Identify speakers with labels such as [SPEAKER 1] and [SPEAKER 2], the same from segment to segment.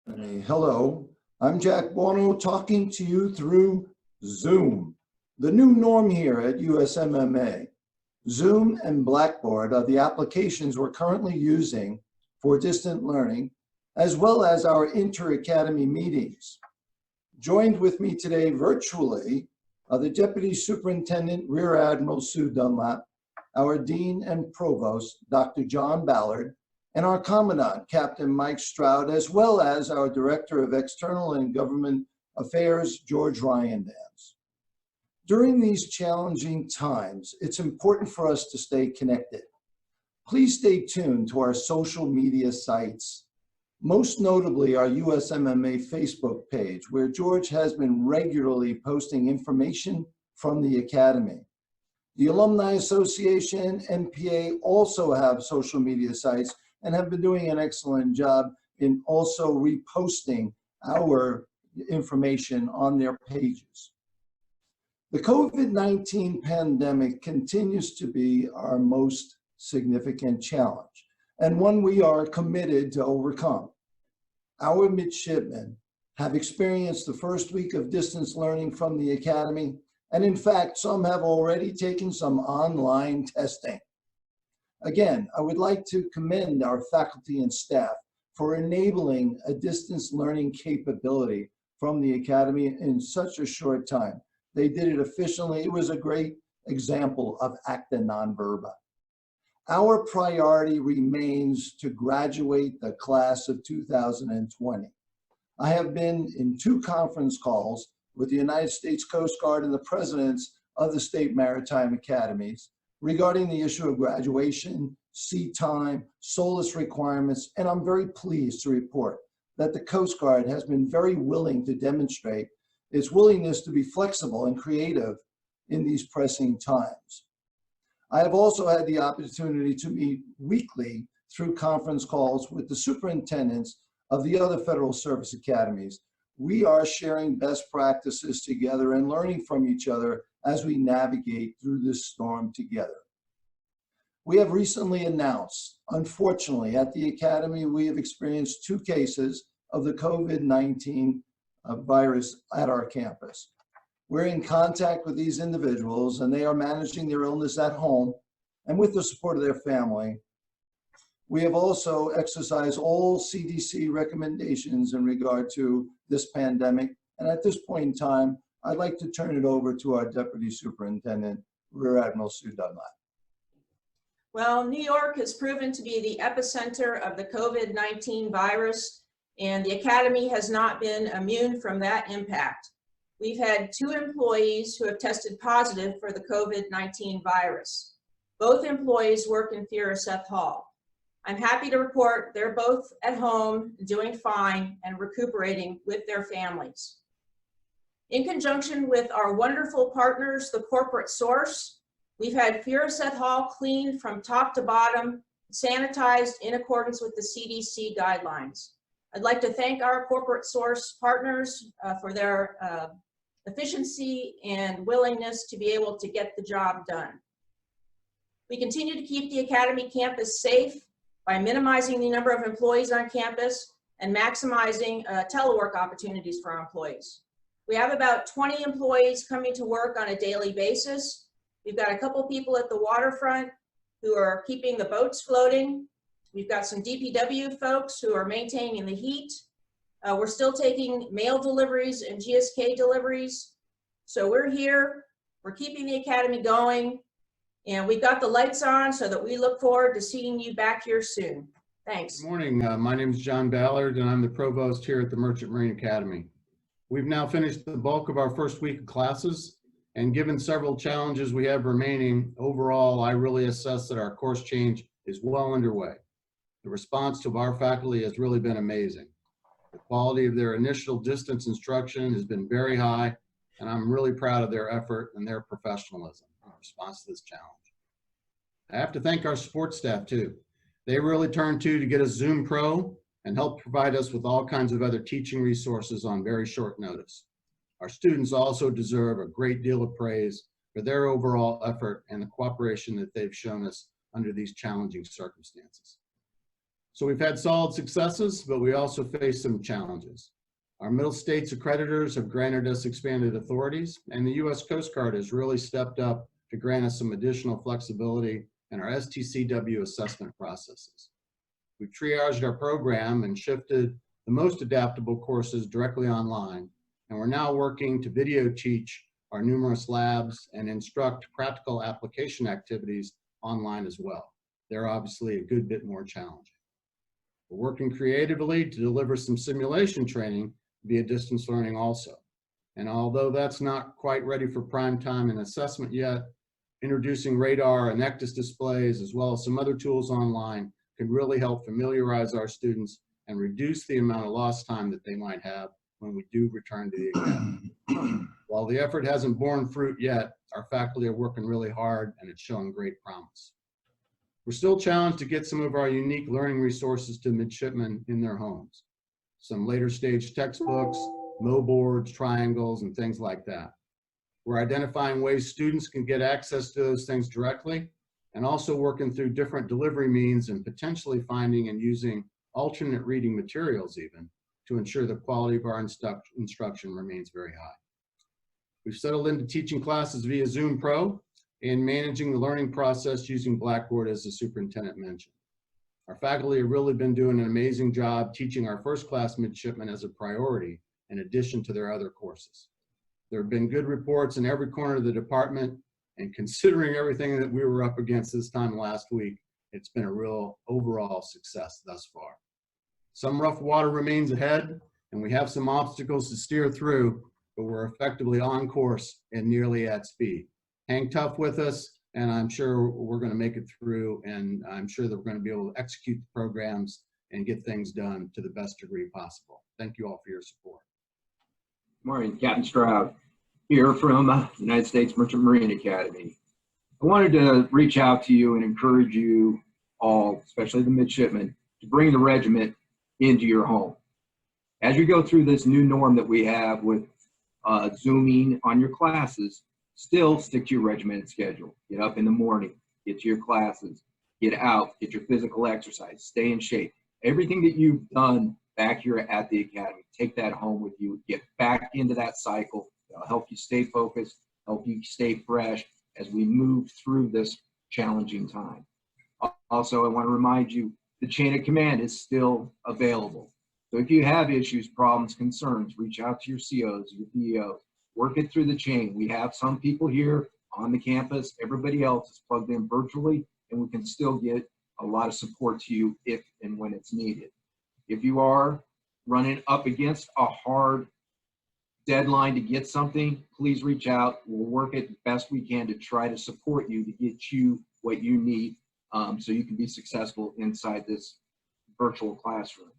[SPEAKER 1] Hello, I'm Jack Buono talking to you through Zoom, the new norm here at USMMA. Zoom and Blackboard are the applications we're currently using for distant learning, as well as our inter-academy meetings. Joined with me today virtually are the Deputy Superintendent, Rear Admiral Sue Dunlap, our Dean and Provost, Dr. John Ballard, and our Commandant, Captain Mike Stroud, as well as our Director of External and Government Affairs, George Ryandans. During these challenging times, it's important for us to stay connected. Please stay tuned to our social media sites, most notably our USMMA Facebook page, where George has been regularly posting information from the Academy. The Alumni Association, NPA, also have social media sites and have been doing an excellent job in also reposting our information on their pages. The COVID-19 pandemic continues to be our most significant challenge, and one we are committed to overcome. Our midshipmen have experienced the first week of distance learning from the Academy, and in fact, some have already taken some online testing. Again, I would like to commend our faculty and staff for enabling a distance learning capability from the Academy in such a short time. They did it efficiently. It was a great example of acta non verba. Our priority remains to graduate the class of 2020. I have been in 2 conference calls with the United States Coast Guard and the presidents of the state maritime academies regarding the issue of graduation, seat time, SOLAS requirements, and I'm very pleased to report that the Coast Guard has been very willing to demonstrate its willingness to be flexible and creative in these pressing times. I have also had the opportunity to meet weekly through conference calls with the superintendents of the other federal service academies. We are sharing best practices together and learning from each other as we navigate through this storm together. We have recently announced, unfortunately, at the Academy, we have experienced 2 cases of the COVID-19 virus at our campus. We're in contact with these individuals and they are managing their illness at home and with the support of their family. We have also exercised all CDC recommendations in regard to this pandemic. And at this point in time, I'd like to turn it over to our Deputy Superintendent, Rear Admiral Sue Dunlap.
[SPEAKER 2] Well, New York has proven to be the epicenter of the COVID-19 virus, and the Academy has not been immune from that impact. We've had 2 employees who have tested positive for the COVID-19 virus. Both employees work in Seth Hall. I'm happy to report they're both at home, doing fine, and recuperating with their families. In conjunction with our wonderful partners, the Corporate Source, we've had Seth Hall cleaned from top to bottom, sanitized in accordance with the CDC guidelines. I'd like to thank our Corporate Source partners for their efficiency and willingness to be able to get the job done. We continue to keep the Academy campus safe by minimizing the number of employees on campus and maximizing telework opportunities for our employees. We have about 20 employees coming to work on a daily basis. We've got a couple people at the waterfront who are keeping the boats floating. We've got some DPW folks who are maintaining the heat. We're still taking mail deliveries and GSK deliveries. So we're here, we're keeping the Academy going, and we've got the lights on so that we look forward to seeing you back here soon. Thanks.
[SPEAKER 3] Good morning, my name is John Ballard and I'm the Provost here at the Merchant Marine Academy. We've now finished the bulk of our first week of classes, and given several challenges we have remaining, overall I really assess that our course change is well underway. The response to our faculty has really been amazing. The quality of their initial distance instruction has been very high, and I'm really proud of their effort and their professionalism in response to this challenge. I have to thank our support staff too. They really turned to get us Zoom Pro and help provide us with all kinds of other teaching resources on very short notice. Our students also deserve a great deal of praise for their overall effort and the cooperation that they've shown us under these challenging circumstances. So we've had solid successes, but we also face some challenges. Our middle states accreditors have granted us expanded authorities, and the U.S. Coast Guard has really stepped up to grant us some additional flexibility in our STCW assessment processes. We've triaged our program and shifted the most adaptable courses directly online, and we're now working to video teach our numerous labs and instruct practical application activities online as well. They're obviously a good bit more challenging. We're working creatively to deliver some simulation training via distance learning also. And although that's not quite ready for prime time and assessment yet, introducing radar and ECDIS displays as well as some other tools online can really help familiarize our students and reduce the amount of lost time that they might have when we do return to the academy. While the effort hasn't borne fruit yet, our faculty are working really hard and it's showing great promise. We're still challenged to get some of our unique learning resources to midshipmen in their homes. Some later stage textbooks, boards, triangles, and things like that. We're identifying ways students can get access to those things directly, and also working through different delivery means and potentially finding and using alternate reading materials even to ensure the quality of our instruction remains very high. We've settled into teaching classes via Zoom Pro and managing the learning process using Blackboard, as the superintendent mentioned. Our faculty have really been doing an amazing job teaching our first class midshipmen as a priority in addition to their other courses. There have been good reports in every corner of the department, and considering everything that we were up against this time last week, it's been a real overall success thus far. Some rough water remains ahead, and we have some obstacles to steer through, but we're effectively on course and nearly at speed. Hang tough with us, and I'm sure we're going to make it through, and I'm sure that we're going to be able to execute the programs and get things done to the best degree possible. Thank you all for your support.
[SPEAKER 4] Morning, Captain Stroud, here from United States Merchant Marine Academy. I wanted to reach out to you and encourage you all, especially the midshipmen, to bring the regiment into your home. As you go through this new norm that we have with Zooming on your classes, still stick to your regimented schedule. Get up in the morning, get to your classes, get out, get your physical exercise, stay in shape. Everything that you've done back here at the academy, take that home with you, get back into that cycle. It'll help you stay focused, help you stay fresh as we move through this challenging time. Also, I want to remind you, the chain of command is still available. So if you have issues, problems, concerns, reach out to your COs, your PEOs, work it through the chain. We have some people here on the campus, everybody else is plugged in virtually, and we can still get a lot of support to you if and when it's needed. If you are running up against a hard deadline to get something, please reach out. We'll work it best we can to try to support you to get you what you need so you can be successful inside this virtual classroom.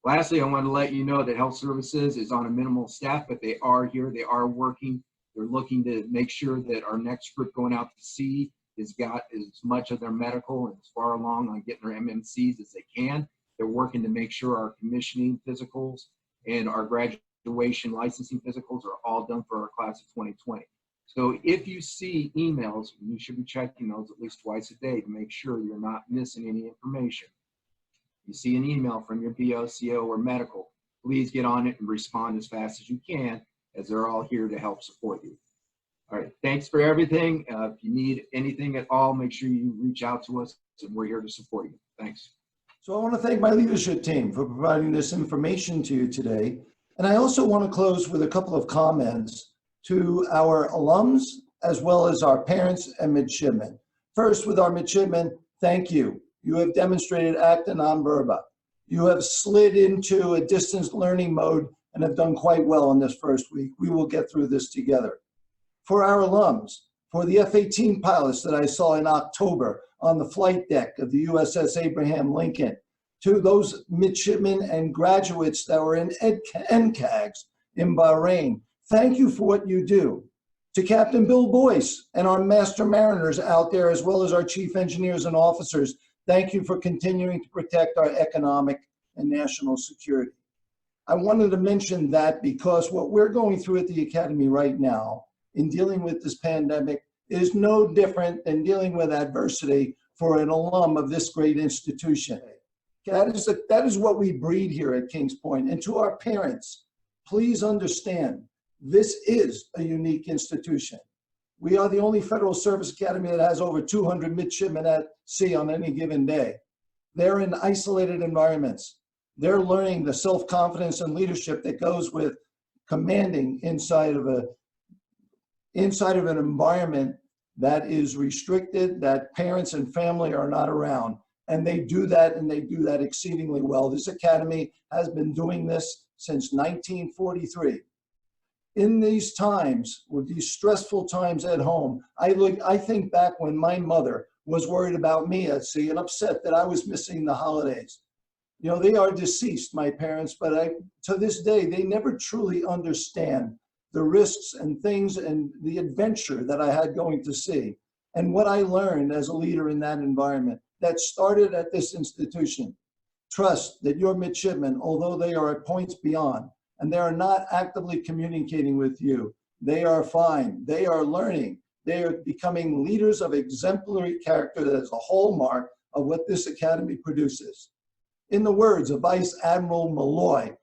[SPEAKER 4] Lastly, I want to let you know that Health Services is on a minimal staff, but they are here, they are working. They're looking to make sure that our next group going out to sea has got as much of their medical and as far along on getting their MMCs as they can. They're working to make sure our commissioning physicals and our graduation licensing physicals are all done for our class of 2020. So if you see emails, you should be checking those at least twice a day to make sure you're not missing any information. You see an email from your BO, CO, or medical, please get on it and respond as fast as you can, as they're all here to help support you. All right, thanks for everything. If you need anything at all, make sure you reach out to us, and we're here to support you. Thanks.
[SPEAKER 1] So I want to thank my leadership team for providing this information to you today. And I also want to close with a couple of comments to our alums, as well as our parents and midshipmen. First, with our midshipmen, thank you. You have demonstrated acta non verba. You have slid into a distance learning mode and have done quite well in this first week. We will get through this together. For our alums, for the F-18 pilots that I saw in October on the flight deck of the USS Abraham Lincoln, to those midshipmen and graduates that were in NCAGs in Bahrain, thank you for what you do. To Captain Bill Boyce and our master mariners out there, as well as our chief engineers and officers, thank you for continuing to protect our economic and national security. I wanted to mention that because what we're going through at the Academy right now in dealing with this pandemic is no different than dealing with adversity for an alum of this great institution. That is what we breed here at Kings Point. And to our parents, please understand, this is a unique institution. We are the only Federal Service Academy that has over 200 midshipmen at sea on any given day. They're in isolated environments. They're learning the self-confidence and leadership that goes with commanding inside of an environment that is restricted, that parents and family are not around. And they do that, and they do that exceedingly well. This academy has been doing this since 1943. In these times, with these stressful times at home, I think back when my mother was worried about me at sea and upset that I was missing the holidays. You know, they are deceased, my parents, but to this day, they never truly understand the risks and things and the adventure that I had going to sea and what I learned as a leader in that environment that started at this institution. Trust that your midshipmen, although they are at points beyond and they are not actively communicating with you, they are fine, they are learning, they are becoming leaders of exemplary character that is a hallmark of what this academy produces. In the words of Vice Admiral Malloy,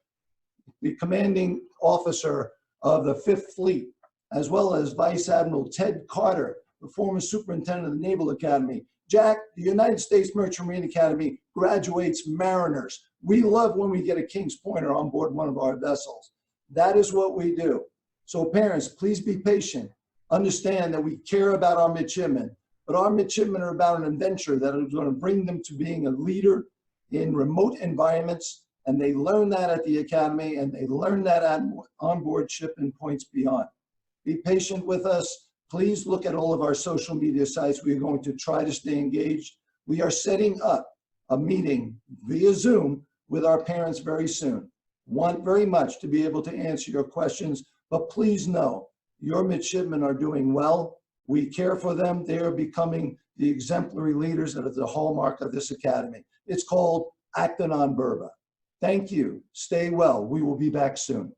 [SPEAKER 1] the commanding officer of the 5th Fleet, as well as Vice Admiral Ted Carter, the former superintendent of the Naval Academy, Jack, the United States Merchant Marine Academy graduates mariners. We love when we get a King's Pointer on board one of our vessels. That is what we do. So parents, please be patient. Understand that we care about our midshipmen, but our midshipmen are about an adventure that is going to bring them to being a leader in remote environments, and they learn that at the academy, and they learn that at onboard ship and points beyond. Be patient with us. Please look at all of our social media sites. We are going to try to stay engaged. We are setting up a meeting via Zoom with our parents very soon. Want very much to be able to answer your questions, but please know your midshipmen are doing well. We care for them. They are becoming the exemplary leaders that are the hallmark of this academy. It's called Acting on Verba. Thank you. Stay well. We will be back soon.